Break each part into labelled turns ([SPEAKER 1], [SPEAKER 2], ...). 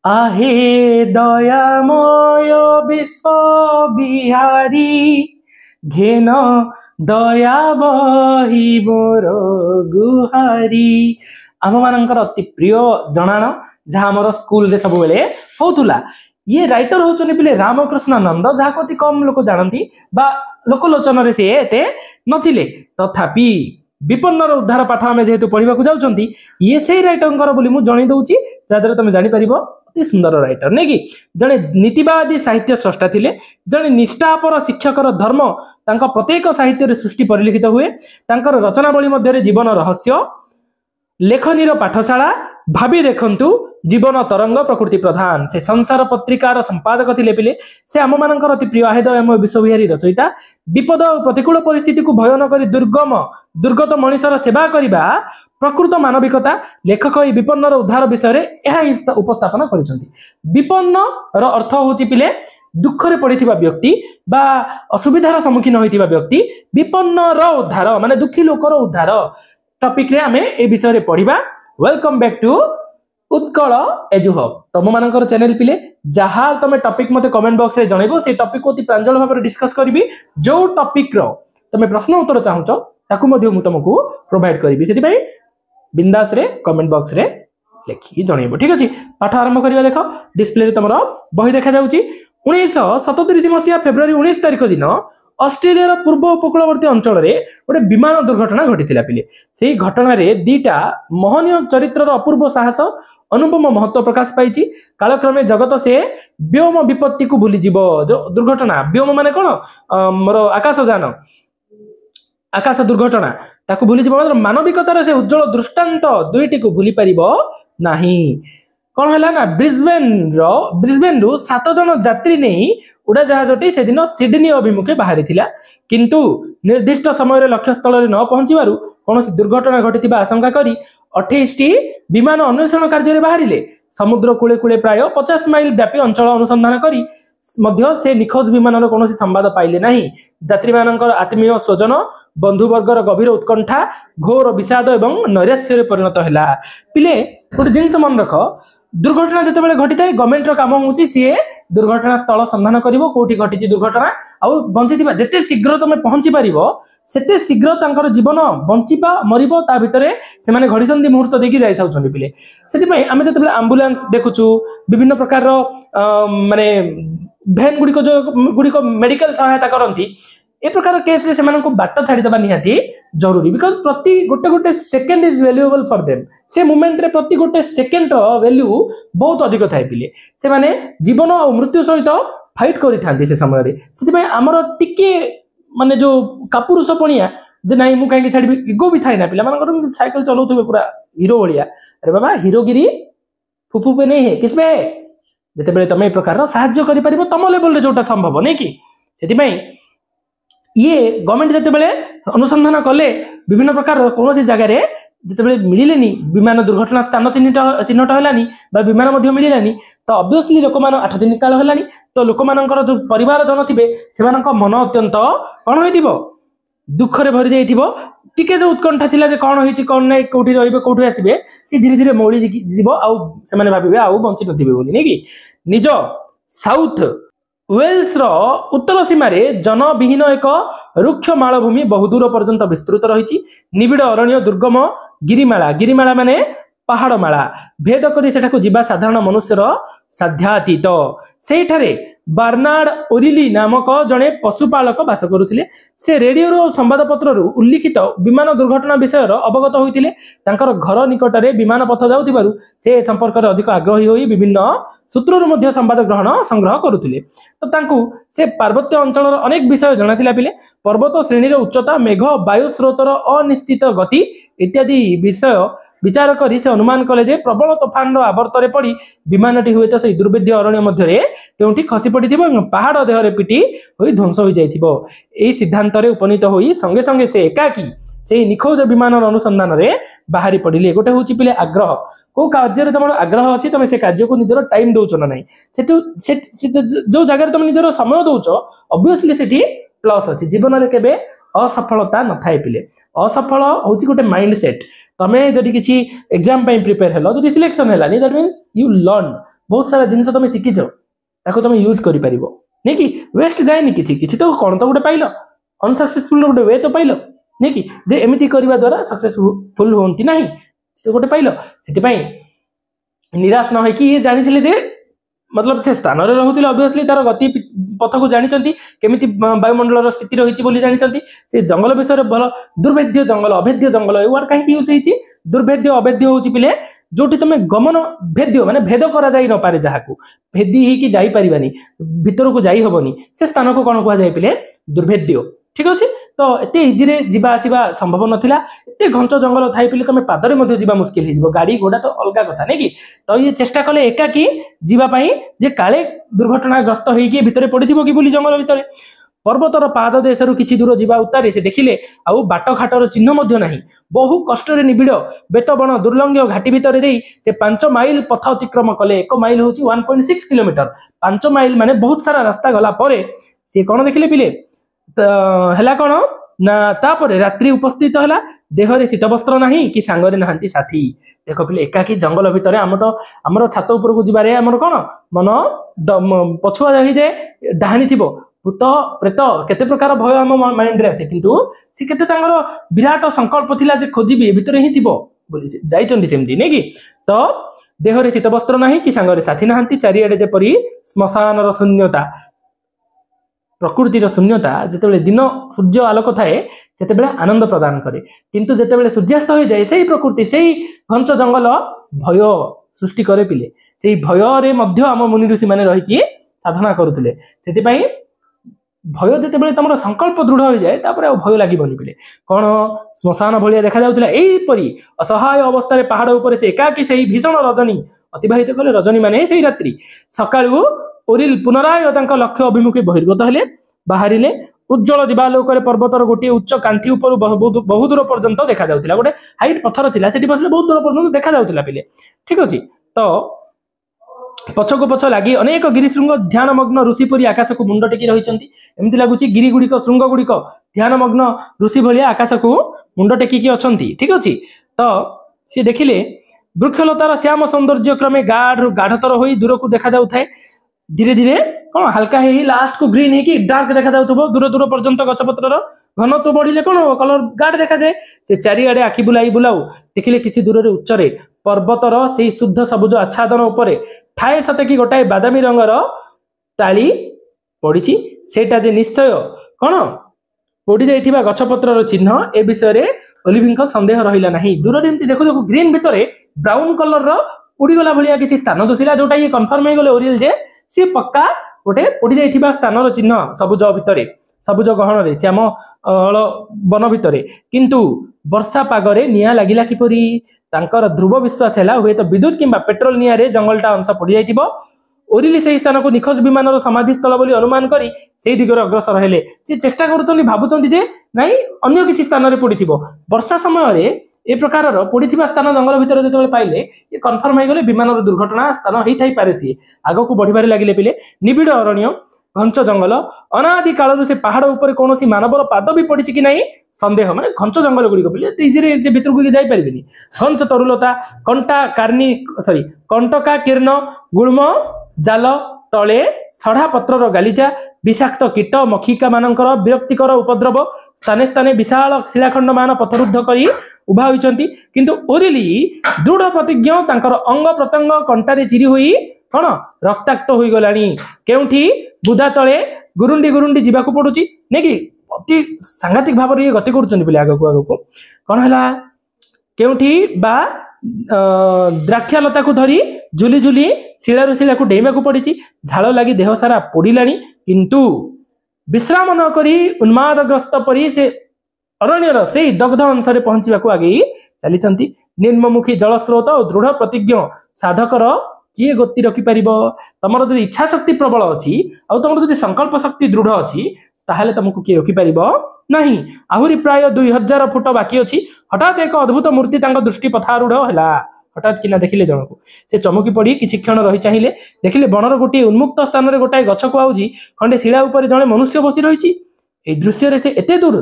[SPEAKER 1] आहे दयामय विश्व बिहारी घेन दया बही मोर गुहारी आम मानकर अति प्रिय जनाण जहाँ आमर स्कूल रे सब बेले होतुला। ये राइटर होचने पिले रामकृष्णानंद जहाँ को अति कम लोक जानती बा लोकलोचन रे से एते नथिले तथापि विपन्नर उद्धार पाठ आम जेहेतु पढ़ा जाऊँगी ये से राइटर बोली मुझे जन दूची जहाँद्वारा तुम जापर अति सुंदर राइटर नहीं कि जड़े नीतिवादी साहित्य स्रष्टा थिले जड़े निष्ठापर शिक्षकर धर्म तांका प्रत्येक साहित्य सृष्टि परिलिखित हुए तांकर रचनावली मध्य जीवन रहस्य लेखनीर पाठशाला भावी देखंतु जीवन तरंग प्रकृति प्रधान से संसार पत्रिकार संपादक थिले पिले से आम मानकर अति प्रिय आहे दयामय विश्वविहारी रचयिता विपद और प्रतिकूल परिस्थिति को भय न करी दुर्गत मनुष्यर सेवा करबा प्रकृत मानविकता लेखक ई विपन्नर उद्धार विषय यह उपस्थापन करिसंती। विपन्न रो अर्थ होची पिले दुख रे पड़िथिबा व्यक्ति बा असुविधार सम्मुखीन होइथिबा व्यक्ति विपन्न रो उद्धार माने दुखी लोकर उद्धार टॉपिक रे आमे ए विषय रे पढ़िबा। वेलकम बैक टू उत्कल एजुहब तुम मानकर चैनल पिले जहाँ तुम टॉपिक मते कमेंट बॉक्स रे जनइबो से टॉपिक को अति प्रांजल भाव डिस्कस करबी जो टॉपिक रो तुम प्रश्न उत्तर चाहूच ताकू मध्य मु तुमको प्रोवाइड करबी सेति पई बिंदास रे कमेंट बॉक्स रे लिखि जनइबो। ठीक अछि पाठ आरंभ करिया। देखो डिस्प्ले रे तमरो बही देखा जाउची 1977 मसिया फेब्रुआरी 19 तारिख दिन ऑस्ट्रेलिया पूर्व उपकूलवर्ती अंचल में गोटे विमान दुर्घटना घटी पिले से घटना रे दीटा महनीय चरित्र अपूर्व साहस अनुपम महत्व प्रकाश पाई कालक्रमे जगत से व्योम विपत्ति को भूली जीव जो दुर्घटना व्योम माने कौन मोर आकाशयान आकाश दुर्घटना ताकू भूली जीव मानविकतार से उज्जवल दृष्टांत दुईटी को भूली पारिबो नाही। कौन है ना ब्रिस्बेन रु 7 जन यात्री नहीं उड़ाजहाजटी से दिन सिडनी अभिमुखे बाहरी थिला किंतु निर्दिष्ट समय लक्ष्य स्थल न पहुंचबारु कौन दुर्घटना घटी आशंका करी 28 टी विमान अन्वेषण कार्य बाहरिले समुद्र कूले कूले प्राय 50 माइल व्यापी अंचल अनुसंधान करी मध्य से निखोज विमान कौन संवाद पाइले नहीं। यात्री मानकर आत्मीय स्वजन बंधुवर्गर गभीर उत्कंठा घोर विषाद एवं नैराश्य परिणत है। पिले गोटे जिनस मन रख दुर्घटना जिते घटी थाए गवर्नमेंट काम होची सी दुर्घटना स्थल संधान करिवो कोठी घटी दुर्घटना आउ बंची जिते शीघ्र तुम पहुंची पारिबो सेते शीघ्र तांकर जीवन बंचिबा मरिबो ता भितरे से माने घड़ीसंधि मुहूर्त देखि जाई थाउछन पिले सेति पई आमे जते एम्बुलेंस देखुछु विभिन्न प्रकार रो माने भैन गुड़िक मेडिकल सहायता करती ए प्रकार केस रे सेमान को बाट छाड़ी दबा निहाती जरूरी बिकॉज प्रति गोटे गोटे second is valuable for them से मोमेंट रे प्रति गोटे सेकेंड रो वैल्यू बहुत अधिक थाए पिले से माने जीवन और मृत्यु सहित फाइट करि थांती से समय रे सेति पई हमर टिके माने जो कापुरुष पणिया जे नाही मु काई छाड़ी इगो भी थाए ना पिला मानकर साइकिल चलाउथबे पूरा हीरो बलिया अरे बाबा हीरोगिरी फुफु पे नहीं है किस पे है जते बेले तमे प्रकार साहाय्य करि परिबो तम लेवल रे जोटा संभव नै कि सेति पई ये गवर्नमेंट जते बेले अनुसंधान कले विभिन्न प्रकार कौन जगह रे जते बेले मिलिलेनी विमान दुर्घटना स्थान चिन्हट हलानी बा विमान मध्य मिलिलानी तो ऑब्वियसली लोक मान 8 दिन काल हलानी तो लोक मानकर जो परिवार जन थिबे सेमानक मन अत्यंत कौन होइतिबो दुख रे भरि जाइतिबो टिके जो उत्कंठा थिला जे कौन होइछि कौन नै कोठी रहिबे कोठी आसीबे सी धीरे धीरे मौली जीवो आउ से माने भाबिबे आउ बंची नथिबे बोली नै कि निज साउथ वेल्स रो उत्तर सीमा रे जनविहीन एक रुक्ष मालभूमि बहुदूर पर्यंत विस्तृत रही निबिड़ अरण्य दुर्गम गिरिमाला माने पहाड़माला भेद करी सेठाकु जीवा साधारण मनुष्यर साध्यातीत सेठारे बार्नार्ड ओरिली नामक जड़े पशुपालक बास करुथिले से रेडियो संवादपत्र उल्लिखित विमान दुर्घटना विषय अवगत होइतिले तांकर घर निकट में विमान पथ जाउथिबारु से संपर्क में अधिक आग्रही होई विभिन्न सूत्ररु मध्य संवाद ग्रहण संग्रह करुथिले तो तांकु से पार्वत्य अंचल अनेक विषय जनाथिला पिले पर्वत श्रेणी उच्चता मेघ वायु स्रोतर अनिश्चित गति इत्यादि विषय विचार करी से अनुमान कले जे प्रबल तोफान आवर्तरे पड़ी विमानटी हुए तो से दुर्भेद्य अरण्य मध्य केउठी खसी पड़िथिबो पहाड़ देहरे पिटी होई ध्वंस हो जाइथिबो एही सिद्धांत रे उपनीत होई संगे संगे से एकाकी से निखोज विमान अनुसंधान रे बाहरी पड़िले गोटे होची पिले आग्रह को कार्य तुम आग्रह अच्छी तुम से कार्य को निजर टाइम दौच ना ना से जो जगह तुम निजर समय दौच ऑब्वियसली सेठी प्लस अच्छी जीवन में केबे असफलता न थाए पिले असफल होची गोटे माइंड सेट तमे जदि किछि एग्जाम पई प्रिपेयर हेलो जदि सिलेक्शन हेलानी दैट मींस यू लर्न बहुत सारा जिंस तमे सिखिछो ताको तमे यूज करि परिबो नै कि वेस्ट जायनी किछि तो कोन तो गोटे पाइलो अनसक्सेसफुल गोटे वे तो पाइलो नै कि जे एमिति करबा द्वारा सक्सेसफुल होंती नाही से गोटे पाइलो सेति पई निराश न होई कि ये जानिथिले जे मतलब से स्थान रे रहुतिले ऑब्वियसली तार गति पथ को जानिचंती केमिति वायुमंडल स्थिति रहिछि बोली जानिचंती से जंगल विषय भल दुर्भेद्य जंगल अभेद्य जंगल ए वर्ड काहे यूज होईछि दुर्भेद्य अभेद्य होछि पिले जोटी तमे गमन भेद्य माने भेद करा जाई न पारे जहाकू भेदी ही कि जाई परिबानी भीतर को जाई हबनी से स्थान को कोन कुआ जाई पिले दुर्भेद्य ठीक अछि तो एते इजी रे जीवा आसीबा संभव नथिला एते घंच जंगल थाई पिले तमे पादरे मध्ये जीवा मुश्किल हिजबो गाड़ी घोड़ा तो अलगा कथा नै कि तो ये चेष्टा कले एका कि जीवा पई जे काले दुर्घटना ग्रस्त होई कि भितरे पडिजिबो कि बोली जंगल भितरे पर्वतर पाद देशरु किछि दूर जीवा उतारे से देखिले आउ बाट घाटर चिन्ह मध्ये नाही बहु कष्ट रे निबिड़ बेतबण दुर्लंघ्य घाटी भितरे देई से 5 माइल पथ अतिक्रम कले 1 माइल होची 1.6 किलोमीटर 5 माइल माने बहुत सारा रास्ता गला परे से कोन देखिले पिले हला कोन ना तापरे रात्रि उपस्थित हला देहरे शीत वस्त्र नाही कि सांगरे नाहंती साथी देखो पिले एकाकी जंगल भितरे हमर छात ऊपर को जिबारे हमर कोन मन पछुआ रही जाए डाहानी थिबो भूत प्रेत केते प्रकार भय हम माइंड रे आसे किंतु से केते तांगर विराट संकल्प थिला जे खोजिबी भितरे ही थिबो बोली जाइचंदी सेमती नै कि तो देहरे शीत वस्त्र नाही कि सांगरे साथी नाहंती चारियाडे जे परी श्मशानर शून्यता प्रकृतिर शून्यता जेतेबेले दिन सूर्य आलोक थाए सेतेबेले आनंद प्रदान करे किंतु जेतेबेले सूर्यास्त हो जाए सेही प्रकृति सेही घंच जंगल भय सृष्टि करे पिले सेही भय रे मध्य हम मुनि ऋषि माने रही कि साधना करूथिले सेति पई भय जेतेबेले तमरो संकल्प दृढ़ हो जाए तापर भय लागिबनी पिले कोन श्मशान भलिया देखा जाउतला एई परी असहाय अवस्था रे पहाड़ ऊपर से एकाकी सेही भीषण रजनी अतिबाहित कले रजनी माने सेही रात्रि सकाळू ओरिल पुनराय तांका लक्ष्य अभिमुखे बहिर्गत हेले बाहरिले उज्जवल दिवालोकर पर्वतर गोटे उच्च कांथी ऊपर बहुत दूर पर्यंत देखा जाउतिला गोटे हाइट पत्थर थिला सेठी बसले बहुत दूर पर्यंत देखा जाउतिला पिले ठीक अछि तो पछको पछ लागी अनेक गिरिशृंग ध्यानमग्न ऋषि परी आकाश को मुंड टेकी रहिचंती एमिति लागुची गिरि गुडी को शृंग गुडी को ध्यानमग्न ऋषि भलिया आकाश को मुंड टेकी की अछंती ठीक अछि तो से देखिले वृक्षलतार श्याम सौंदर्य क्रमे गाढ़तर होई दूर को देखा जाउ थाए धीरे धीरे कौन हल्का ही लास्ट को ग्रीन है डार्क देखा जाउथबो दूर दूर पर्यंत गछपत्रर घनत्व बढ़िले कौन कलर गाढ़ देखा जाए से चारिआडे आखि बुलाऊ देखिले किछि दूर रे उच्चरे पर्वतर से शुद्ध सबुज आच्छादन उपरे ठाए सते कि गोटाए बादामी रंगर ताली पड़िछि सेटा जे निश्चय कौन पड़ी जाइथिबा गछपत्रर चिन्ह ए विषय रे ओलिभिंको संदेह रहिला नाही दूर रे एमति देखो ग्रीन भितरे ब्राउन कलर रो उड़ी गला भलिया किछि स्थान दोसिला जोटा ये कंफर्म हे गले ओरियल जे सी पक्का गोटे पड़ी जाइथिबा स्थानर चिन्ह सबुज भितरे सबुज गहन रे श्याम वन भितरे किंतु वर्षा पागरे निया लागिला किपरि तांकर ध्रुव विश्वास हैला हुए तो विद्युत किंबा पेट्रोल निया रे जंगलटा अंश पड़ी जाइथिबो ओरिली से स्थान को निखोज विमान समाधि स्थल बोली अनुमान करी से दिगरे अग्रसर हेले से चेष्टा करूछन्ती भाबुछन्ती जे नाही अन्य किछि स्थान रे पड़िथिबो वर्षा समय रे ए प्रकार रो पड़िथिबा स्थान जंगल भितर जेतेबेले पाइले ये कन्फर्म हे गले विमान दुर्घटना स्थान हेइ थाई पारे सी आगो को बढ़िबारे लागिले पिले निबिड़ अरण्य घंच जंगल अनादि कालरु से पहाड़ ऊपर कोनोसी मानवर पाद भी पड़िछि कि नाही संदेह माने घंच जंगल गुडी को पिले इजी रे जे भितर को जाई परिबेनी घंच तरुलता कंटका किर्ण गुळ्म जाल तले सढ़ा पत्रर गालिचा विषाक्त कीट मखिका मानकर विरक्तिकर उपद्रव स्थाने स्थाने विशाल शिलाखंड मान पथरुद्ध करी उभा होइचंती किंतु ओरिली दृढ़ प्रतिज्ञ तांकर अंग प्रत्यंग कंटारे चिरी होई कौन रक्ताक्त होई गलानी केउठी बुधा तले गुरुंडी गुरुंडी जीवाकू पड़ुची नै कि अति सांघातिक भाव रे गति करूचंती बिले आगो कौन हला केउठी बा द्राक्षालता को धरी झुली झुली शिलारू शिला को डेइबा को पड़ी झाल लगी देह सारा पोड़िलानी किंतु विश्राम न करी उन्मादग्रस्त परी से अरण्यर से दग्ध अंश रे पहुंचीबा को आगे चलीचंती निर्ममुखी जलस्रोत और दृढ़ प्रतिज्ञ साधकर किए गति रखि परिबो तमर जदि इच्छा शक्ति प्रबल अछि आ तमर जदि संकल्प शक्ति दृढ़ अछि ताहले तुमको किए रखि परिबो नहीं आहुरी प्राय 2000 फुट बाकी अछि हठात एक अद्भुत मूर्ति तांग दृष्टि पथारूढ़ हैला हठात किना देखिले जनकू से चमकी पड़ी किछि क्षण रही चाहिए देखिले बनर गोटे उन्मुक्त स्थान रे गोटाए गछ को आउजी खंडे शिला ऊपर जणे मनुष्य बसी रहिछि এই ଦୃଶ୍ୟରେ ସେ ଏତେ ଦୂର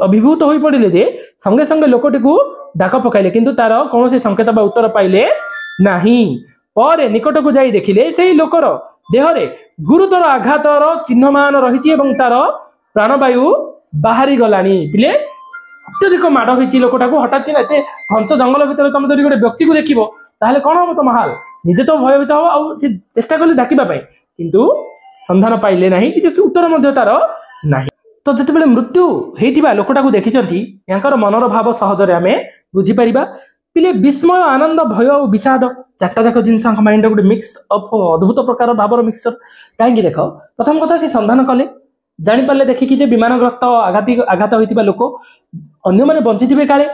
[SPEAKER 1] ଅଭିଭୂତ ହୋଇ ପଡ଼ିଲେ ଯେ ସଙ୍ଗେ ସଙ୍ଗେ ଲୋକଟିକୁ ଡାକ ପକାଇଲେ, କିନ୍ତୁ ତାର କୌଣସି ସଂକେତ ବା ଉତ୍ତର ପାଇଲେ ନାହିଁ। ପରେ ନିକଟକୁ ଯାଇ ଦେଖିଲେ ସେହି ଲୋକର ଦେହରେ ଗୁରୁତର ଆଘାତର ଚିହ୍ନମାନ ରହିଛି ଏବଂ ତାର ପ୍ରାଣବାୟୁ ବାହାରି ଗଲାଣି। ପିଲେ ଅତ୍ୟଧିକ ମାଡ଼ ହୋଇଛି ଲୋକଟାକୁ। ହଠାତ୍ କିନା ଏତେ ଘଞ୍ଚ ଜଙ୍ଗଲ ଭିତରେ ତମେ ଯଦି ଗୋଟେ ବ୍ୟକ୍ତିକୁ ଦେଖିବ ତାହେଲେ କଣ ହବ ତମ ହାଲ? ନିଜେ ତ ଭୟଭୀତ ହବ, ଆଉ ସେ ଚେଷ୍ଟା କଲେ ଡାକିବା ପାଇଁ, କିନ୍ତୁ ସନ୍ଧାନ ପାଇଲେ ନାହିଁ, କିଛି ଉତ୍ତର ମଧ୍ୟ ତାର ନାହିଁ। ତ ଯେତେବେଳେ ମୃତ୍ୟୁ ହେଇଥିବା ଲୋକଟାକୁ ଦେଖିଛନ୍ତି ୟାଙ୍କର ମନର ଭାବ ସହଜରେ ଆମେ ବୁଝିପାରିବା। ପିଲେ ବିସ୍ମୟ, ଆନନ୍ଦ, ଭୟ ଆଉ ବିଷାଦ ଚାରିଟା ଯାକ ଜିନିଷ ମାଇଣ୍ଡରେ ଗୋଟେ ମିକ୍ସ ଅଫ୍ ଅଦ୍ଭୁତ ପ୍ରକାର ଭାବର ମିକ୍ସଚର। କାହିଁକି ଦେଖ, ପ୍ରଥମ କଥା ସେ ସନ୍ଧାନ କଲେ, ଜାଣିପାରିଲେ ଦେଖିକି ଯେ ବିମାନଗ୍ରସ୍ତ ଆଘାତ ହୋଇଥିବା ଲୋକ, ଅନ୍ୟମାନେ ବଞ୍ଚିଥିବେ କାଳେ,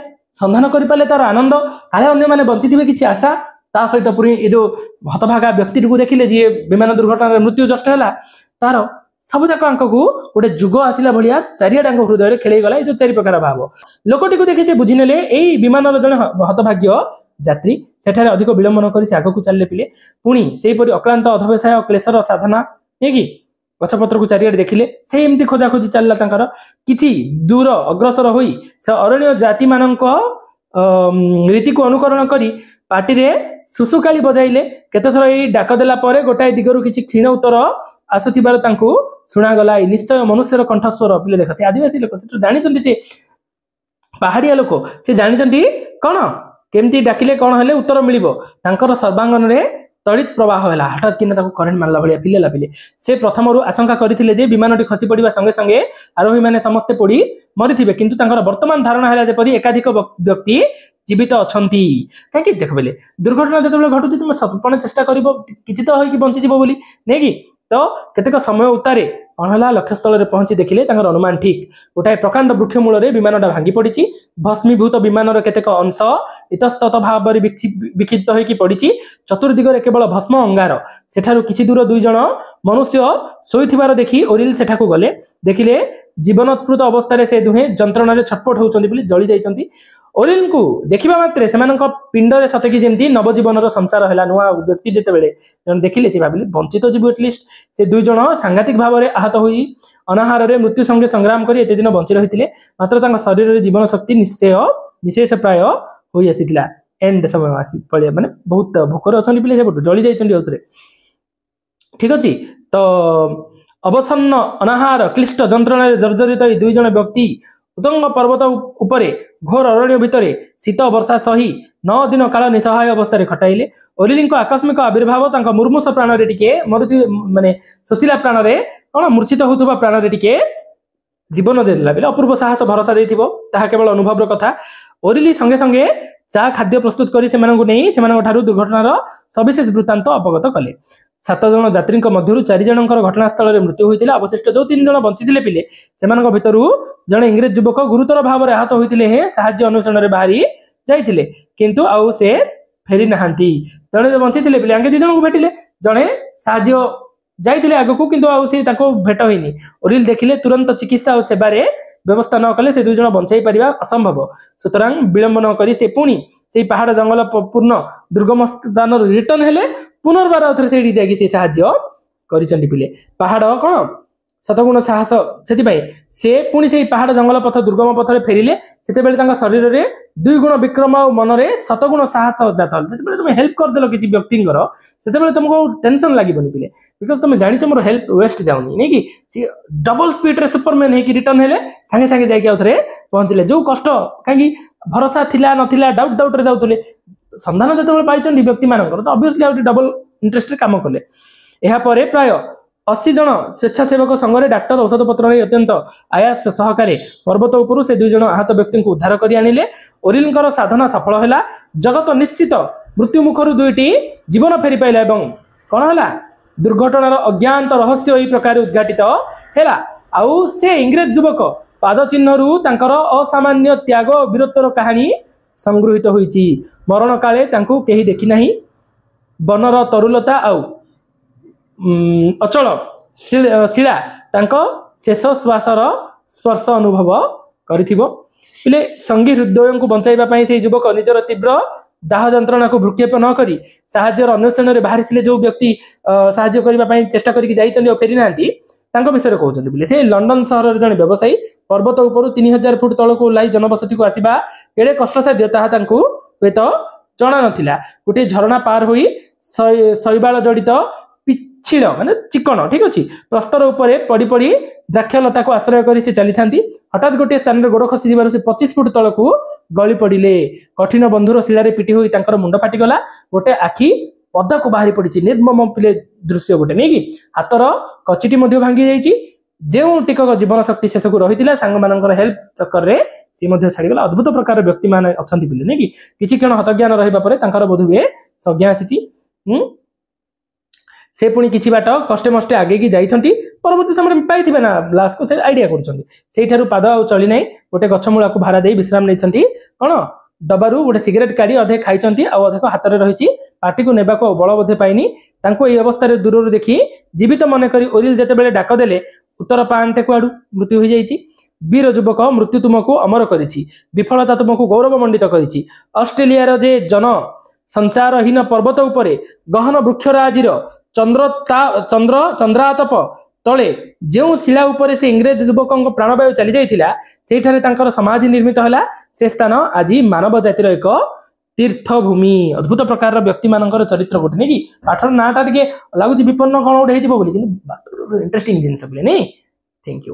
[SPEAKER 1] ସନ୍ଧାନ କରିପାରିଲେ ତାର ଆନନ୍ଦ, କାଳେ ଅନ୍ୟମାନେ ବଞ୍ଚିଥିବେ କିଛି ଆଶା। ତା ସହିତ ପୁଣି ଏ ଯୋଉ ହତଭାଗା ବ୍ୟକ୍ତିଟିକୁ ଦେଖିଲେ ଯିଏ ବିମାନ ଦୁର୍ଘଟଣାରେ ମୃତ୍ୟୁ ଜଷ୍ଟ ହେଲା, ତାର ସବୁଯାକ ଆଙ୍କକୁ ଗୋଟେ ଯୁଗ ଆସିଲା ଭଳିଆ ଚାରିଆଡ଼େ ଆଙ୍କ ହୃଦୟରେ ଖେଳେଇଗଲା ଏ ଯୋଉ ଚାରି ପ୍ରକାର ଭାବ। ଲୋକଟିକୁ ଦେଖି ସେ ବୁଝିନେଲେ ଏଇ ବିମାନର ଜଣେ ହତଭାଗ୍ୟ ଯାତ୍ରୀ। ସେଠାରେ ଅଧିକ ବିଳମ୍ବ ନ କରି ସେ ଆଗକୁ ଚାଲିଲେ। ପିଲେ ପୁଣି ସେହିପରି ଅକ୍ଳାନ୍ତ ଅଧବେଶାୟ କ୍ଲେଶର ସାଧନା ନେଇକି ଗଛପତ୍ରକୁ ଚାରିଆଡ଼େ ଦେଖିଲେ। ସେ ଏମିତି ଖୋଜାଖୋଜି ଚାଲିଲା ତାଙ୍କର। କିଛି ଦୂର ଅଗ୍ରସର ହୋଇ ସେ ଅରଣ୍ୟ ଜାତିମାନଙ୍କ ରୀତିକୁ ଅନୁକରଣ କରି ପାଟିରେ ସୁସୁକାଳି ବଜାଇଲେ। କେତେଥର ଏଇ ଡାକ ଦେଲା ପରେ ଗୋଟାଏ ଦିଗରୁ କିଛି କ୍ଷୀଣ ଉତ୍ତର ଆସୁଥିବାର ତାଙ୍କୁ ଶୁଣାଗଲା। ଏଇ ନିଶ୍ଚୟ ମନୁଷ୍ୟର କଣ୍ଠସ୍ୱର। ପିଲେ ଦେଖ, ସେ ଆଦିବାସୀ ଲୋକ, ସେ ଜାଣିଛନ୍ତି, ସେ ପାହାଡ଼ିଆ ଲୋକ, ସେ ଜାଣିଛନ୍ତି କଣ କେମିତି ଡାକିଲେ କଣ ହେଲେ ଉତ୍ତର ମିଳିବ। ତାଙ୍କର ସର୍ବାଙ୍ଗନରେ ତଡ଼ିତ୍ ପ୍ରବାହ ହେଲା। ହଠାତ୍ କିନା ତାକୁ କରେଣ୍ଟ ମାରିଲା ଭଳିଆ ଫିଲେଲା। ପିଲେ ସେ ପ୍ରଥମରୁ ଆଶଙ୍କା କରିଥିଲେ ଯେ ବିମାନଟି ଖସି ପଡ଼ିବା ସଙ୍ଗେ ସଙ୍ଗେ ଆରୋହୀମାନେ ସମସ୍ତେ ପୋଡ଼ି ମରିଥିବେ, କିନ୍ତୁ ତାଙ୍କର ବର୍ତ୍ତମାନ ଧାରଣା ହେଲା ଯେପରି ଏକାଧିକ ବ୍ୟକ୍ତି ଜୀବିତ ଅଛନ୍ତି। କାହିଁକି ଦେଖ ବେଲେ, ଦୁର୍ଘଟଣା ଯେତେବେଳେ ଘଟୁଛି ତୁମେ ସପଣ ଚେଷ୍ଟା କରିବ କିଛି ତ ହୋଇକି ବଞ୍ଚିଯିବ ବୋଲି, ନାଇଁ କି? ତ କେତେକ ସମୟ ଉତ୍ତାରେ କଣ ହେଲା, ଲକ୍ଷ୍ୟସ୍ଥଳରେ ପହଞ୍ଚି ଦେଖିଲେ ତାଙ୍କର ଅନୁମାନ ଠିକ। ଗୋଟାଏ ପ୍ରକାଣ୍ଡ ବୃକ୍ଷ ମୂଳରେ ବିମାନଟା ଭାଙ୍ଗି ପଡ଼ିଛି। ଭସ୍ମୀଭୂତ ବିମାନର କେତେକ ଅଂଶ ଇତସ୍ତତ ଭାବରେ ବିକ୍ଷିପ୍ତ ହୋଇକି ପଡ଼ିଛି। ଚତୁର୍ଦିଗରେ କେବଳ ଭସ୍ମ ଅଙ୍ଗାର। ସେଠାରୁ କିଛି ଦୂର ଦୁଇ ଜଣ ମନୁଷ୍ୟ ଶୋଇଥିବାର ଦେଖି ଓରିଲ ସେଠାକୁ ଗଲେ। ଦେଖିଲେ ଜୀବନୋତ୍ପୃତ ଅବସ୍ଥାରେ ସେ ଦୁହେଁ ଯନ୍ତ୍ରଣାରେ ଛଟପଟ ହେଉଛନ୍ତି ବୋଲି ଜଳି ଯାଇଛନ୍ତି। ଓରିଲଙ୍କୁ ଦେଖିବା ମାତ୍ରେ ସେମାନଙ୍କ ପିଣ୍ଡରେ ସତେକି ଯେମିତି ନବଜୀବନର ସଂସାର ହେଲା। ନୂଆ ବ୍ୟକ୍ତି ଯେତେବେଳେ ଦେଖିଲେ ସେ ଭାବିଲେ ବଞ୍ଚିତ ଯିବୁ ଏଟଲିଷ୍ଟ। ସେ ଦୁଇ ଜଣ ସାଂଘାତିକ ଭାବରେ ଆହତ ହୋଇ ଅନାହାରରେ ମୃତ୍ୟୁ ସଙ୍ଗେ ସଂଗ୍ରାମ କରି ଏତେ ଦିନ ବଞ୍ଚି ରହିଥିଲେ, ମାତ୍ର ତାଙ୍କ ଶରୀରରେ ଜୀବନ ଶକ୍ତି ନିଶେଷ ପ୍ରାୟ ହୋଇ ଆସିଥିଲା। ଏଣ୍ଡ ସମୟ ଆସି ପଳେଇ, ମାନେ ବହୁତ ଭୋକରେ ଅଛନ୍ତି ପିଲେ, ସେପଟୁ ଜଳି ଯାଇଛନ୍ତି ଆଉଥରେ। ଠିକ ଅଛି, ତ ଅବସନ୍ନ ଅନାହାର କ୍ଲିଷ୍ଟ ଯନ୍ତ୍ରଣାରେ ଜର୍ଜରିତ ଏଇ ଦୁଇ ଜଣ ବ୍ୟକ୍ତି ଉଦଙ୍ଗ ପର୍ବତ ଉପରେ ଘୋର ଅରଣ୍ୟ ଭିତରେ ଶୀତ ବର୍ଷା ସହି 9 ଦିନ କାଳ ନିଃସହାୟ ଅବସ୍ଥାରେ ଖଟାଇଲେ। ଓରିଲଙ୍କ ଆକସ୍ମିକ ଆବିର୍ଭାବ ତାଙ୍କ ମୁର୍ମୁଷ ପ୍ରାଣରେ ଟିକେ ମାନେ ଶୋଷିଲା ପ୍ରାଣରେ କଣ ମୂର୍ଚ୍ଛିତ ହେଉଥିବା ପ୍ରାଣରେ ଟିକେ ଜୀବନ ଦେଇଥିଲା ବେଲେ ଅପୂର୍ବ ସାହସ ଭରସା ଦେଇଥିବ, ତାହା କେବଳ ଅନୁଭବର କଥା। ଓରିଲି ସଙ୍ଗେ ସଙ୍ଗେ ଚା ଖାଦ୍ୟ ପ୍ରସ୍ତୁତ କରି ସେମାନଙ୍କୁ ନେଇ ସେମାନଙ୍କ ଠାରୁ ଦୁର୍ଘଟଣାର ସବିଶେଷ ବୃତ୍ତାନ୍ତ ଅବଗତ କଲେ। 7 ଜଣ ଯାତ୍ରୀଙ୍କ ମଧ୍ୟରୁ 4 ଜଣଙ୍କର ଘଟଣାସ୍ଥଳରେ ମୃତ୍ୟୁ ହୋଇଥିଲା। ଅବଶିଷ୍ଟ ଯୋଉ 3 ଜଣ ବଞ୍ଚିଥିଲେ ପିଲେ, ସେମାନଙ୍କ ଭିତରୁ ଜଣେ ଇଂରେଜ ଯୁବକ ଗୁରୁତର ଭାବରେ ଆହତ ହୋଇଥିଲେ ହେଁ ସାହାଯ୍ୟ ଅନ୍ୱେଷଣରେ ବାହାରି ଯାଇଥିଲେ, କିନ୍ତୁ ଆଉ ସେ ଫେରି ନାହାନ୍ତି। ଜଣେ ବଞ୍ଚିଥିଲେ ପିଲେ, ଆଗେ 2 ଜଣଙ୍କୁ ଭେଟିଲେ, ଜଣେ ସାହାଯ୍ୟ ଯାଇଥିଲେ ଆଗକୁ, କିନ୍ତୁ ଆଉ ସେ ତାଙ୍କୁ ଭେଟ ହେଇନି। ଓରିଲ ଦେଖିଲେ ତୁରନ୍ତ ଚିକିତ୍ସା ଓ ସେବାରେ ବ୍ୟବସ୍ଥା ନ କଲେ ସେ 2 ଜଣ ବଞ୍ଚାଇ ପାରିବା ଅସମ୍ଭବ। ସୁତରାଂ ବିଳମ୍ବ ନ କରି ସେ ପୁଣି ସେଇ ପାହାଡ଼ ଜଙ୍ଗଲ ପୂର୍ଣ୍ଣ ଦୁର୍ଗମ ସ୍ଥାନରୁ ରିଟର୍ନ ହେଲେ। ପୁନର୍ବାର ଆଉଥରେ ସେଇଠି ଯାଇକି ସେ ସାହାଯ୍ୟ କରିଛନ୍ତି ପିଲେ। ପାହାଡ଼ କଣ ଶତଗୁଣ ସାହସ, ସେଥିପାଇଁ ସେ ପୁଣି ସେଇ ପାହାଡ଼ ଜଙ୍ଗଲ ପଥ ଦୁର୍ଗମ ପଥରେ ଫେରିଲେ। ସେତେବେଳେ ତାଙ୍କ ଶରୀରରେ 2 ଗୁଣ ବିକ୍ରମ ଆଉ ମନରେ 7 ଗୁଣ ସାହସ ଜାତ ହେଲା। ଯେତେବେଳେ ତମେ ହେଲ୍ପ କରିଦେଲ କିଛି ବ୍ୟକ୍ତିଙ୍କର, ସେତେବେଳେ ତମକୁ ଟେନସନ ଲାଗିବନି ପିଲେ, ବିକଜ ତମେ ଜାଣିଛ ମୋର ହେଲ୍ପ ୱେଷ୍ଟ ଯାଉନି, ନାଇଁ କି? ସେ ଡବଲ ସ୍ପିଡରେ ସୁପରମ୍ୟାନ ହେଇକି ରିଟର୍ନ ହେଲେ, ସାଙ୍ଗେ ସାଙ୍ଗେ ଯାଇକି ଆଉଥରେ ପହଞ୍ଚିଲେ। ଯୋଉ କଷ୍ଟ, କାହିଁକି ଭରସା ଥିଲା ନଥିଲା, ଡାଉଟରେ ଯାଉଥିଲେ, ସନ୍ଧାନ ଯେତେବେଳେ ପାଇଛନ୍ତି ବ୍ୟକ୍ତି ମାନଙ୍କର, ତ ଅବଭିୟସଲି ଆଉ ଡବଲ ଇଣ୍ଟରେଷ୍ଟରେ କାମ କଲେ। ଏହାପରେ ପ୍ରାୟ 80 ଜଣ ସ୍ୱେଚ୍ଛାସେବକ ସଂଘରେ ଡାକ୍ତର ଔଷଧପତ୍ର ନେଇ ଅତ୍ୟନ୍ତ ଆୟାସ ସହକାରେ ପର୍ବତ ଉପରୁ ସେ 2 ଜଣ ଆହତ ବ୍ୟକ୍ତିଙ୍କୁ ଉଦ୍ଧାର କରି ଆଣିଲେ। ଓରିଲଙ୍କର ସାଧନା ସଫଳ ହେଲା। ଜଗତ ନିଶ୍ଚିତ ମୃତ୍ୟୁ ମୁଖରୁ 2ଟି ଜୀବନ ଫେରି ପାଇଲା ଏବଂ କଣ ହେଲା, ଦୁର୍ଘଟଣାର ଅଜ୍ଞାତ ରହସ୍ୟ ଏହି ପ୍ରକାର ଉଦ୍ଘାଟିତ ହେଲା। ଆଉ ସେ ଇଂରେଜ ଯୁବକ ପାଦ ଚିହ୍ନରୁ ତାଙ୍କର ଅସାମାନ୍ୟ ତ୍ୟାଗ ଓ ବୀରତ୍ୱର କାହାଣୀ ସଂଗୃହୀତ ହୋଇଛି। ମରଣ କାଳେ ତାଙ୍କୁ କେହି ଦେଖି ନାହିଁ। ବନର ତରୁଲତା ଆଉ ଅଚଳ ଶିଳା ତାଙ୍କ ଶେଷ ଶ୍ୱାସର ସ୍ପର୍ଶ ଅନୁଭବ କରିଥିବ। ପିଲେ ସଙ୍ଗୀ ହୃଦୟଙ୍କୁ ବଞ୍ଚାଇବା ପାଇଁ ସେଇ ଯୁବକ ନିଜର ତୀବ୍ର दाह जंत्रणा को भ्रुक्षेप न करी साहाଯ୍यर अन्वेषण में बाहरी जो व्यक्ति साहाଯ୍य करने चेष्टा करके जाइए फेरी ना विषय कहते बोले से लंडन सहर जड़े व्यवसायी पर्वत उपरू 3000 फुट तल को ओह्लाई जनबसती को आसवा केड़े कष्टसाध्य ताहा हुए तो जना नाला गोटे झरणा पार हो शैवाल जड़ित पिछिड़ माने चिकन ठीक अच्छे प्रस्तर उपरे पड़ी पड़ी द्राक्षलता को आश्रय कर चली था हठात गोटे स्थान में गोड़ खसी से 25 फुट तल को गली पड़े कठिन बंधुर शिलार पिटी हुई मुंड फाटिगला गोटे आखि पदा को बाहरी पड़ी निर्मम पिले दृश्य गोटे नहीं कि हाथर कचिटी भांगी जाइए जो टिकक जीवन शक्ति शेषक रही सांग मान हेल्प चक्कर में सी छाड़गला अद्भुत प्रकार व्यक्ति मान अच्छा नहीं कि किसी क्षण हतज्ञान रहा बोध हुए संज्ञा आसी से पुणी किछि बाट कष्टे मष्टे आगे की जाइछंती परवर्ती समय पाइथिबे ना लास्ट को से आइडिया करछंती सेठारु पाद आ चली नै गोटे गछमूला को भाड़ा दे विश्राम नैछंती कोन डबारू गोटे सिगरेट काढ़ी अधे खाइछंती आ अधे हाथ में रही पार्टी को नेबा को बल बोधे पाइनी तांको एई अवस्था रे दूरରୁ देखि जीवित मन करी ओरिल जेते बेले डाक देले उत्तर पांटे कुआडू मृत्यु हो जाइछि वीर युवक मृत्यु तुमको अमर करिछि विफलता तुमको गौरवमंडित करिछि ऑस्ट्रेलिया रो जे जन संचारहीन पर्वत उपरे गहन वृक्षराजीर चंद्रातप तले जो शिला उपरे से इंग्रेज युवक प्राणवायु चली जाइथिला सेठारे तांकर समाधि निर्मित हला से स्थान आज मानव जातिर एक तीर्थभूमि अद्भुत प्रकार व्यक्ति मानकर चरित्र गोटे नहीं कि पाठर नाटा टे लगुच विपन्न कौन गोटे बोली वास्तव इंटरेस्टिंग जिनस बोले नहीं थैंक यू।